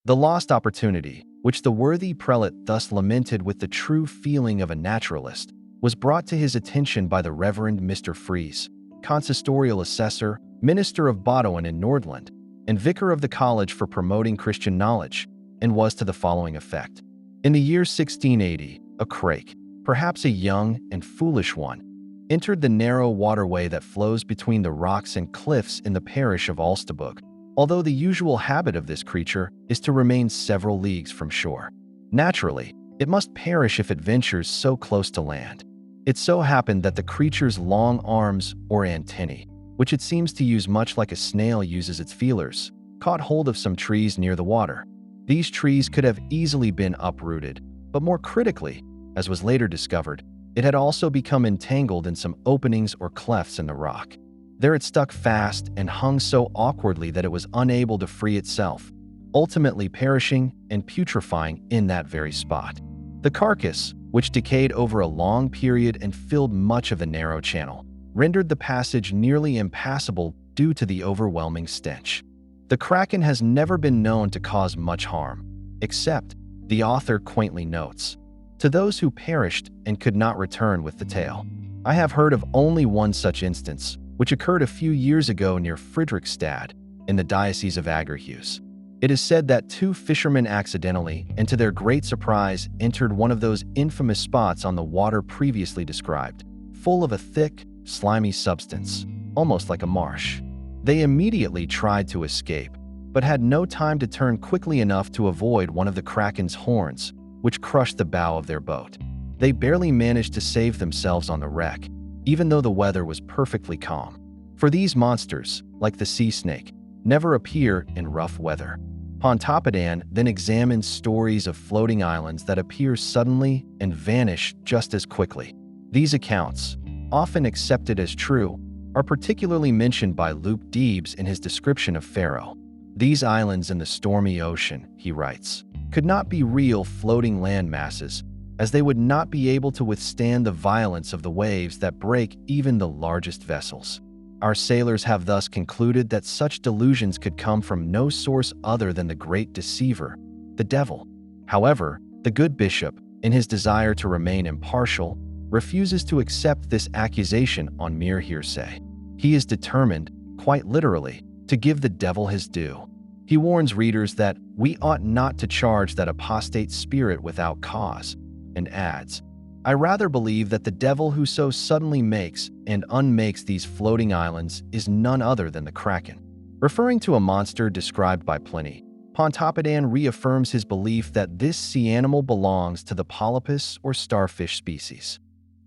The lost opportunity, which the worthy prelate thus lamented with the true feeling of a naturalist, was brought to his attention by the Reverend Mr. Fries, consistorial assessor, minister of Bodouin in Nordland, and vicar of the college for promoting Christian knowledge, and was to the following effect. In the year 1680, a crake, perhaps a young and foolish one, entered the narrow waterway that flows between the rocks and cliffs in the parish of Ulsterbrook, although the usual habit of this creature is to remain several leagues from shore. Naturally, it must perish if it ventures so close to land. It so happened that the creature's long arms or antennae, which it seems to use much like a snail uses its feelers, caught hold of some trees near the water. These trees could have easily been uprooted, but more critically, as was later discovered, it had also become entangled in some openings or clefts in the rock. There it stuck fast and hung so awkwardly that it was unable to free itself, ultimately perishing and putrefying in that very spot. The carcass, which decayed over a long period and filled much of the narrow channel, rendered the passage nearly impassable due to the overwhelming stench. The Kraken has never been known to cause much harm, except, the author quaintly notes, to those who perished and could not return with the tail. I have heard of only one such instance, which occurred a few years ago near Fredrikstad, in the Diocese of Agerhus. It is said that two fishermen accidentally, and to their great surprise, entered one of those infamous spots on the water previously described, full of a thick, slimy substance, almost like a marsh. They immediately tried to escape, but had no time to turn quickly enough to avoid one of the Kraken's horns, which crushed the bow of their boat. They barely managed to save themselves on the wreck, even though the weather was perfectly calm. For these monsters, like the sea snake, never appear in rough weather. Pontoppidan then examines stories of floating islands that appear suddenly and vanish just as quickly. These accounts, often accepted as true, are particularly mentioned by Luke Deebs in his description of Faroe. These islands in the stormy ocean, he writes, could not be real floating land masses, as they would not be able to withstand the violence of the waves that break even the largest vessels. Our sailors have thus concluded that such delusions could come from no source other than the great deceiver, the devil. However, the good bishop, in his desire to remain impartial, refuses to accept this accusation on mere hearsay. He is determined, quite literally, to give the devil his due. He warns readers that we ought not to charge that apostate spirit without cause, and adds, I rather believe that the devil who so suddenly makes and unmakes these floating islands is none other than the Kraken. Referring to a monster described by Pliny, Pontoppidan reaffirms his belief that this sea animal belongs to the polypus or starfish species.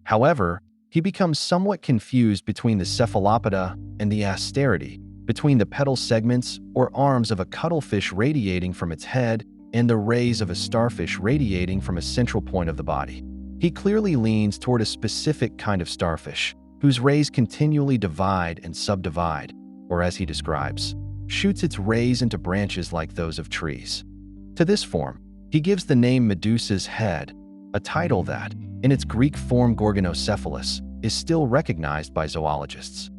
However, he becomes somewhat confused between the cephalopoda and the asteridae, between the pedal segments or arms of a cuttlefish radiating from its head and the rays of a starfish radiating from a central point of the body. He clearly leans toward a specific kind of starfish, whose rays continually divide and subdivide, or as he describes, shoots its rays into branches like those of trees. To this form, he gives the name Medusa's head, a title that, in its Greek form Gorgonocephalus, is still recognized by zoologists.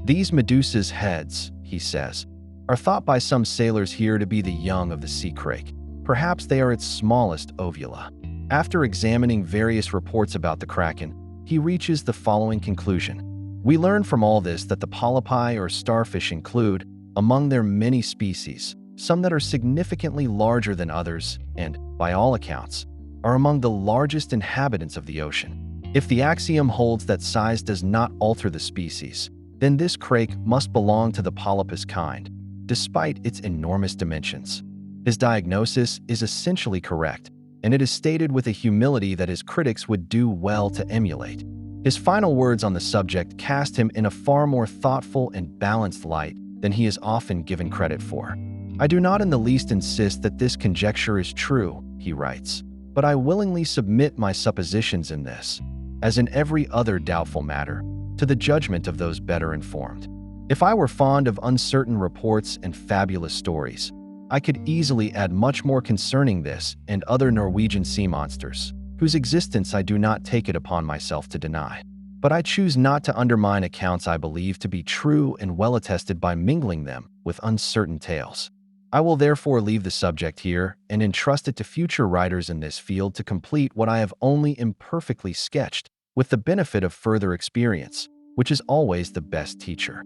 These Medusa's heads, he says, are thought by some sailors here to be the young of the sea crake. Perhaps they are its smallest ovula. After examining various reports about the Kraken, he reaches the following conclusion. We learn from all this that the polypi or starfish include, among their many species, some that are significantly larger than others and, by all accounts, are among the largest inhabitants of the ocean. If the axiom holds that size does not alter the species, then this crake must belong to the polypus kind, despite its enormous dimensions. His diagnosis is essentially correct, and it is stated with a humility that his critics would do well to emulate. His final words on the subject cast him in a far more thoughtful and balanced light than he is often given credit for. I do not in the least insist that this conjecture is true, he writes, but I willingly submit my suppositions in this, as in every other doubtful matter, to the judgment of those better informed. If I were fond of uncertain reports and fabulous stories, I could easily add much more concerning this and other Norwegian sea monsters, whose existence I do not take it upon myself to deny. But I choose not to undermine accounts I believe to be true and well attested by mingling them with uncertain tales. I will therefore leave the subject here and entrust it to future writers in this field to complete what I have only imperfectly sketched, with the benefit of further experience, which is always the best teacher.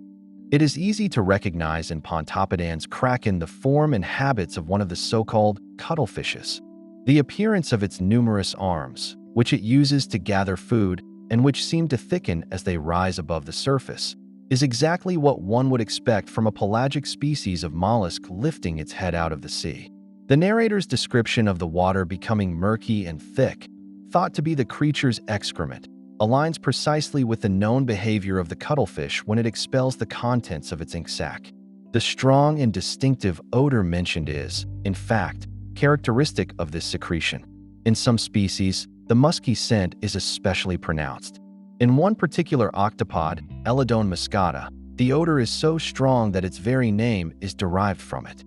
It is easy to recognize in Pontoppidan's Kraken the form and habits of one of the so-called cuttlefishes. The appearance of its numerous arms, which it uses to gather food and which seem to thicken as they rise above the surface, is exactly what one would expect from a pelagic species of mollusk lifting its head out of the sea. The narrator's description of the water becoming murky and thick, thought to be the creature's excrement, aligns precisely with the known behavior of the cuttlefish when it expels the contents of its ink sac. The strong and distinctive odor mentioned is, in fact, characteristic of this secretion. In some species, the musky scent is especially pronounced. In one particular octopod, Elodone muscata, the odor is so strong that its very name is derived from it.